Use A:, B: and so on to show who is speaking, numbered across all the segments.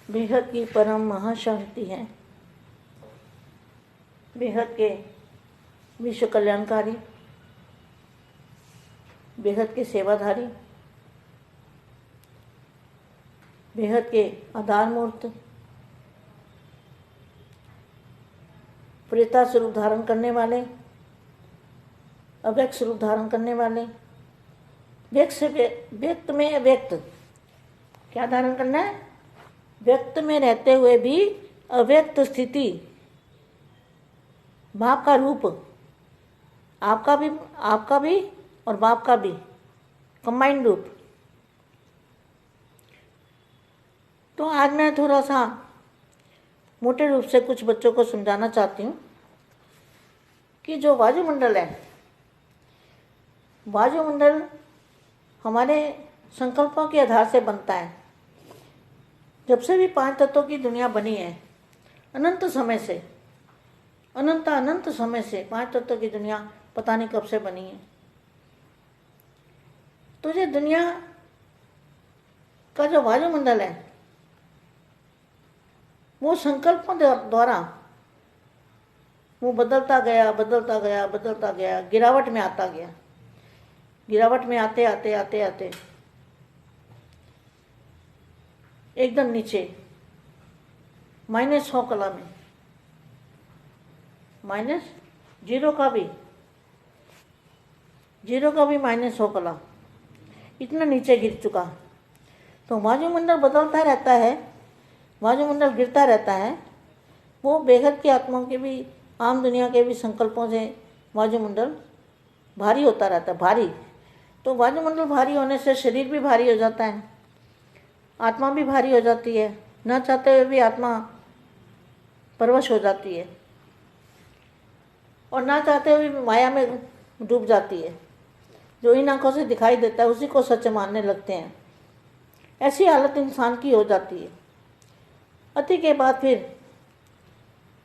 A: बेहद की परम महाशांति है, बेहद के विश्व कल्याणकारी, बेहद के सेवाधारी, बेहद के आधार मूर्त, प्रेता स्वरूप धारण करने वाले, अव्यक्त स्वरूप धारण करने वाले, व्यक्त से व्यक्त में अव्यक्त क्या धारण करना है? व्यक्त में रहते हुए भी अव्यक्त स्थिति, बाप का रूप, आपका भी और बाप का भी कंबाइंड रूप। तो आज मैं थोड़ा सा मोटे रूप से कुछ बच्चों को समझाना चाहती हूँ कि जो वायुमंडल है, वायुमंडल हमारे संकल्पों के आधार से बनता है। जब से भी 5 तत्वों की दुनिया बनी है, अनंत समय से, अनंत समय से 5 तत्वों की दुनिया पता नहीं कब से बनी है। तो ये दुनिया का जो वायुमंडल है वो संकल्पों द्वारा वो बदलता गया, गिरावट में आता गया। गिरावट में आते एकदम नीचे -100 कला में, -0 का भी -100 कला, इतना नीचे गिर चुका। तो वायुमंडल बदलता रहता है, वायुमंडल गिरता रहता है। वो बेहद की आत्माओं के भी, आम दुनिया के भी संकल्पों से वायुमंडल भारी होता रहता है, भारी। तो वायुमंडल भारी होने से शरीर भी भारी हो जाता है, आत्मा भी भारी हो जाती है, न चाहते हुए भी आत्मा परवश हो जाती है और ना चाहते हुए भी माया में डूब जाती है। जो इन आंखों से दिखाई देता है उसी को सच मानने लगते हैं। ऐसी हालत इंसान की हो जाती है। अति के बाद फिर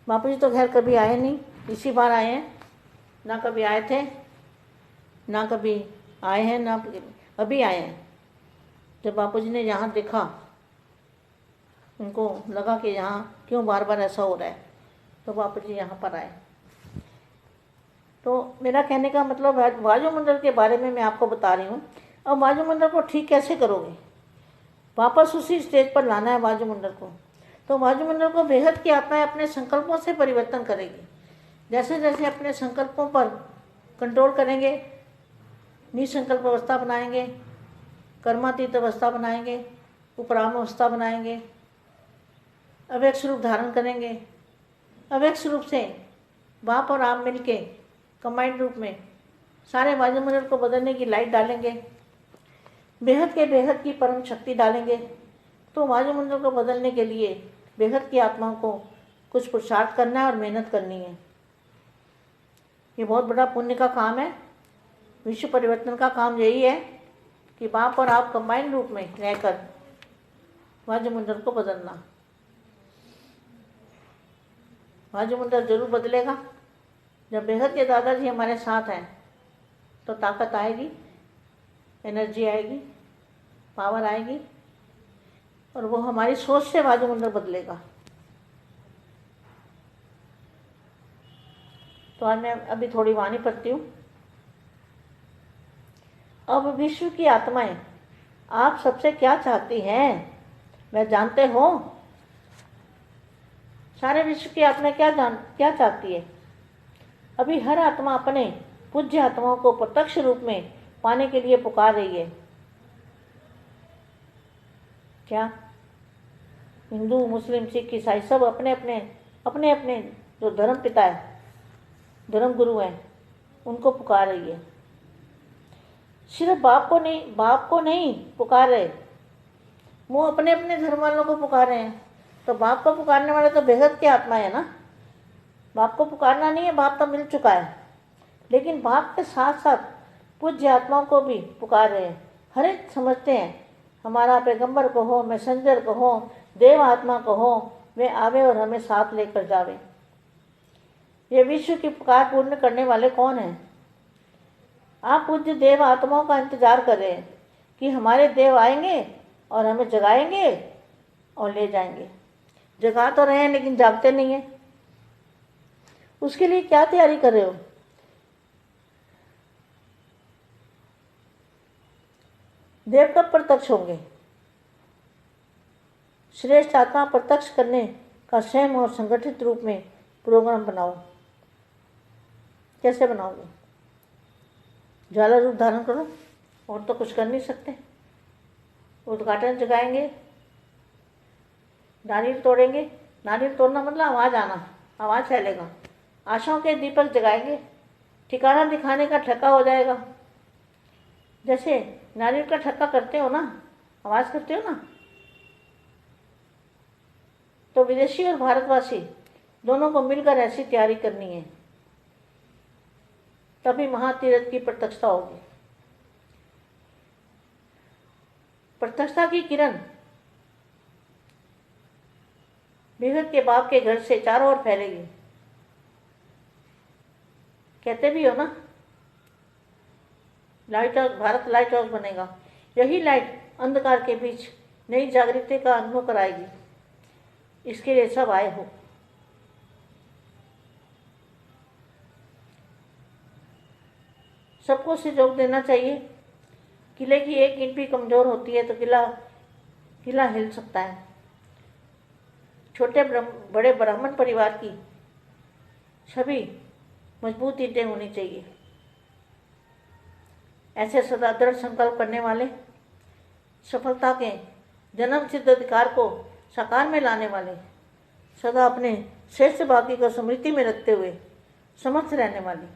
A: बापू जी तो खैर कभी आए नहीं, इसी बार आए हैं, ना कभी आए थे, ना कभी आए हैं, ना अभी आए हैं। जब बापू जी ने यहाँ देखा, उनको लगा कि यहाँ क्यों बार बार ऐसा हो रहा है, तो बापू जी यहाँ पर आए। तो मेरा कहने का मतलब है, वायुमंडल के बारे में मैं आपको बता रही हूँ। अब वायुमंडल को ठीक कैसे करोगे? वापस उसी स्टेज पर लाना है वायुमंडल को। तो वायुमंडल को बेहद की आत्माएं अपने संकल्पों से परिवर्तन करेगी। जैसे जैसे अपने संकल्पों पर कंट्रोल करेंगे, निसंकल्प अवस्था बनाएंगे, कर्मातीत अवस्था बनाएंगे, उपराम अवस्था बनाएंगे, अव्यक्त स्वरूप धारण करेंगे। अव्यक्त स्वरूप से बाप और आप मिलके कंबाइंड रूप में सारे वायुमंडल को बदलने की लाइट डालेंगे, बेहद की परम शक्ति डालेंगे। तो वायुमंडल को बदलने के लिए बेहद की आत्माओं को कुछ पुरुषार्थ करना है और मेहनत करनी है। ये बहुत बड़ा पुण्य का काम है। विश्व परिवर्तन का काम यही है कि बाप और आप कंबाइंड रूप में रहकर वायुमंडल को बदलना। वायुमंडल जरूर बदलेगा। जब बेहद के दादाजी हमारे साथ हैं तो ताकत आएगी, एनर्जी आएगी, पावर आएगी और वो हमारी सोच से वायुमंडल बदलेगा। तो आज मैं अभी थोड़ी वाणी पढ़ती हूँ। अब विश्व की आत्माएं आप सबसे क्या चाहती हैं, वह जानते हो? सारे विश्व की आत्माएं क्या चाहती है? अभी हर आत्मा अपने पूज्य आत्माओं को प्रत्यक्ष रूप में पाने के लिए पुकार रही है। क्या? हिंदू, मुस्लिम, सिख, ईसाई सब अपने अपने जो धर्म पिता है, धर्म गुरु हैं, उनको पुकार रही है। सिर्फ बाप को नहीं पुकार रहे, वो अपने अपने धर्म वालों को पुकार रहे हैं। तो बाप को पुकारने वाले तो बेहद की आत्मा है ना। बाप को पुकारना नहीं है, बाप तो मिल चुका है, लेकिन बाप के साथ साथ पूज्य आत्माओं को भी पुकार रहे हैं। हर एक समझते हैं हमारा पैगंबर को हो, मैसेंजर को हो, देव आत्मा को हो, वे आवे और हमें साथ लेकर जावे। ये विश्व की पुकार पूर्ण करने वाले कौन हैं? आप पूज्य देव आत्माओं का इंतजार कर रहे हैं कि हमारे देव आएंगे और हमें जगाएंगे और ले जाएंगे। जगा तो रहे हैं लेकिन जागते नहीं हैं। उसके लिए क्या तैयारी कर रहे हो? देव कब प्रत्यक्ष होंगे? श्रेष्ठ आत्मा प्रत्यक्ष करने का स्वयं और संगठित रूप में प्रोग्राम बनाओ। कैसे बनाओगे? ज्वाला रूप धारण करो, और तो कुछ कर नहीं सकते। उद्घाटन जगाएंगे, नारियल तोड़ेंगे। नारियल तोड़ना मतलब आवाज़ आना, आवाज़ फैलेगा। आशाओं के दीपक जगाएंगे, ठिकाना दिखाने का ठक्का हो जाएगा। जैसे नारियल का ठक्का करते हो ना, आवाज़ करते हो ना, तो विदेशी और भारतवासी दोनों को मिलकर ऐसी तैयारी करनी है, तभी महातीर्थ की प्रत्यक्षता होगी। प्रत्यक्षता की किरण बेहद के बाप के घर से चारों ओर फैलेगी। कहते भी हो ना, light house, Bharat light house बनेगा। यही लाइट अंधकार के बीच नई जागृति का अनुभव कराएगी। इसके लिए सब आए हो। सबको सहयोग देना चाहिए। किले की एक ईंट भी कमजोर होती है तो किला हिल सकता है। छोटे बड़े ब्राह्मण परिवार की सभी मजबूत ईंटें होनी चाहिए। ऐसे सदा दृढ़ संकल्प करने वाले, सफलता के जन्म सिद्ध अधिकार को साकार में लाने वाले, सदा अपने श्रेष्ठ भाग्य को स्मृति में रखते हुए समर्थ रहने वाले,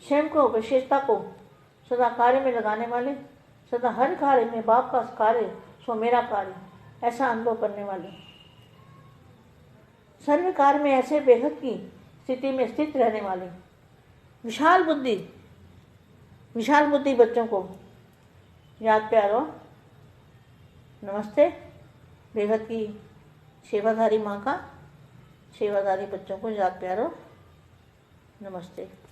A: स्वयं को विशेषता को सदा कार्य में लगाने वाले, सदा हर कार्य में बाप का कार्य सो मेरा कार्य, ऐसा अनुभव करने वाले, सर्व कार्य में ऐसे बेहद की स्थिति में स्थित रहने वाले, विशाल बुद्धि बच्चों को याद प्यारो नमस्ते। बेहद की सेवाधारी माँ का सेवाधारी बच्चों को याद प्यारो नमस्ते।